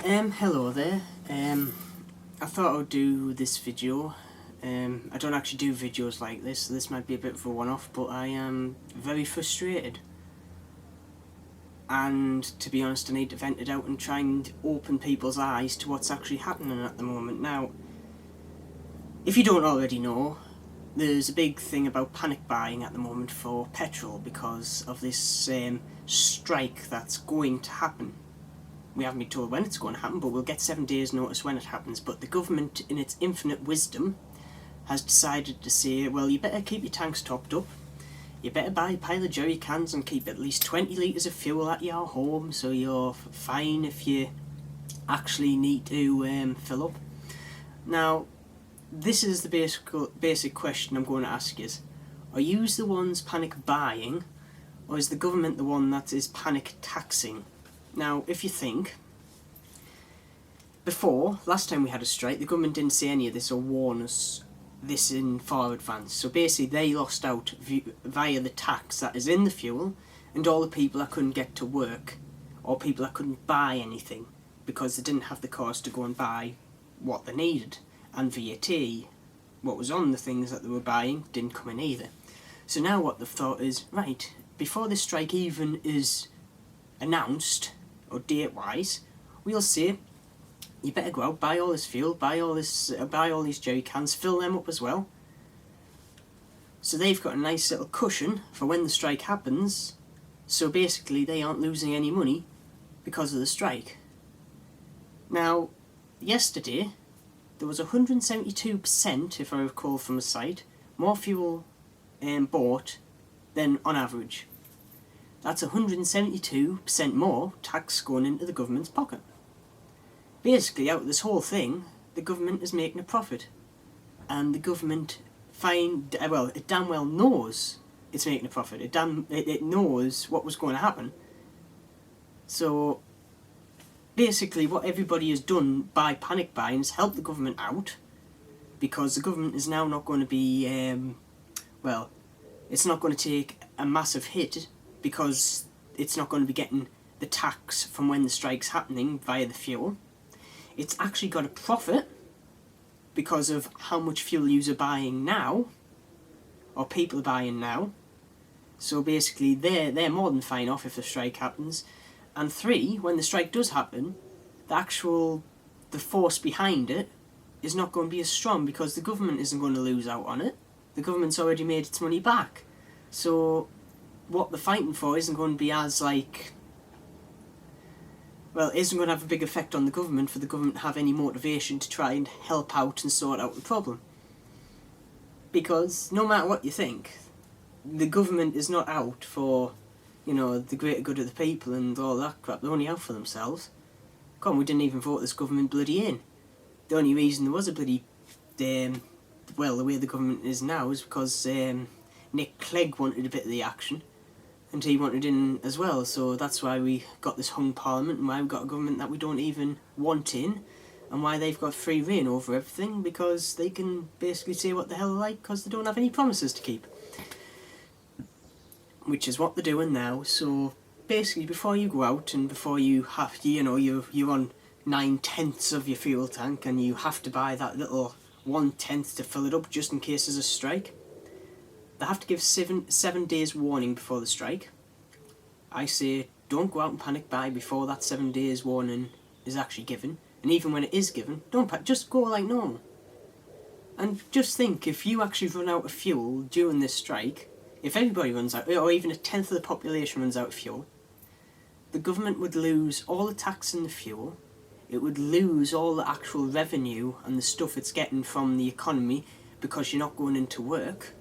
Hello there. I thought I would do this video. I don't actually do videos like this, so this might be a bit of a one-off, but I am very frustrated. And to be honest, I need to vent it out and try and open people's eyes to what's actually happening at the moment. Now, if you don't already know, there's a big thing about panic buying at the moment for petrol because of this strike that's going to happen. We haven't been told when it's going to happen, but we'll get 7 days notice when it happens. But the government, in its infinite wisdom, has decided to say, well, you better keep your tanks topped up, you better buy a pile of jerry cans and keep at least 20 litres of fuel at your home, so you're fine if you actually need to fill up. Now, this is the basic question I'm going to ask is, are you the ones panic buying, or is the government the one that is panic taxing? Now, if you think, last time we had a strike, the government didn't say any of this or warn us this in far advance. So basically they lost out via the tax that is in the fuel, and all the people that couldn't get to work, or people that couldn't buy anything because they didn't have the cars to go and buy what they needed. And VAT, what was on the things that they were buying, didn't come in either. So now what they've thought is, right, before this strike even is announced, or date-wise, we'll say, you better go out, buy all this fuel, buy all these jerry cans, fill them up as well. So they've got a nice little cushion for when the strike happens, so basically they aren't losing any money because of the strike. Now, yesterday, there was 172%, if I recall from the site, more fuel bought than on average. That's 172% more tax going into the government's pocket. Basically, out of this whole thing, the government is making a profit. And the government it damn well knows it's making a profit. It knows what was going to happen. So, basically what everybody has done by panic buying is help the government out, because the government is now not going to be, it's not going to take a massive hit, because it's not going to be getting the tax from when the strike's happening via the fuel. It's actually got a profit because of how much fuel you're buying now, or people are buying now. So basically they're more than fine off if the strike happens. And 3, when the strike does happen, the force behind it is not going to be as strong, because the government isn't going to lose out on it. The government's already made its money back. So what they're fighting for isn't going to be as isn't going to have a big effect on the government for the government to have any motivation to try and help out and sort out the problem. Because no matter what you think, the government is not out for, the greater good of the people and all that crap. They're only out for themselves. Come on, we didn't even vote this government bloody in. The only reason there was a bloody, the way the government is now is because Nick Clegg wanted a bit of the action, and he wanted in as well, so that's why we got this hung parliament, and why we've got a government that we don't even want in, and why they've got free rein over everything, because they can basically say what the hell they like, because they don't have any promises to keep. Which is what they're doing now. So basically, before you go out and before you have to, you're on 9/10 of your fuel tank and you have to buy that little 1/10 to fill it up just in case there's a strike, they have to give 7 days warning before the strike. I say, don't go out and panic buy before that 7 days warning is actually given. And even when it is given, just go like normal. And just think, if you actually run out of fuel during this strike, if everybody runs out, or even 1/10 of the population runs out of fuel, the government would lose all the tax and the fuel, it would lose all the actual revenue and the stuff it's getting from the economy because you're not going into work,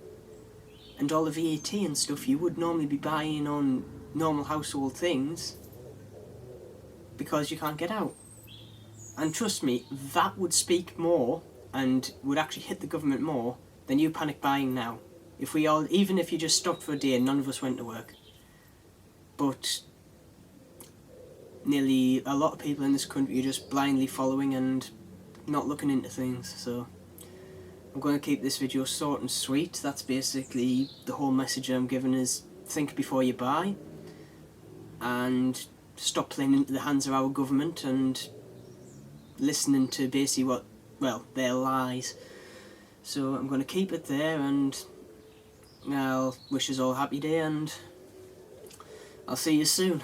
and all the VAT and stuff you would normally be buying on normal household things because you can't get out. And trust me, that would speak more and would actually hit the government more than you panic buying now. Even if you just stopped for a day and none of us went to work. But nearly a lot of people in this country are just blindly following and not looking into things, so I'm going to keep this video short and sweet. That's basically the whole message I'm giving, is think before you buy, and stop playing into the hands of our government and listening to basically their lies. So I'm going to keep it there, and I'll wish us all a happy day, and I'll see you soon.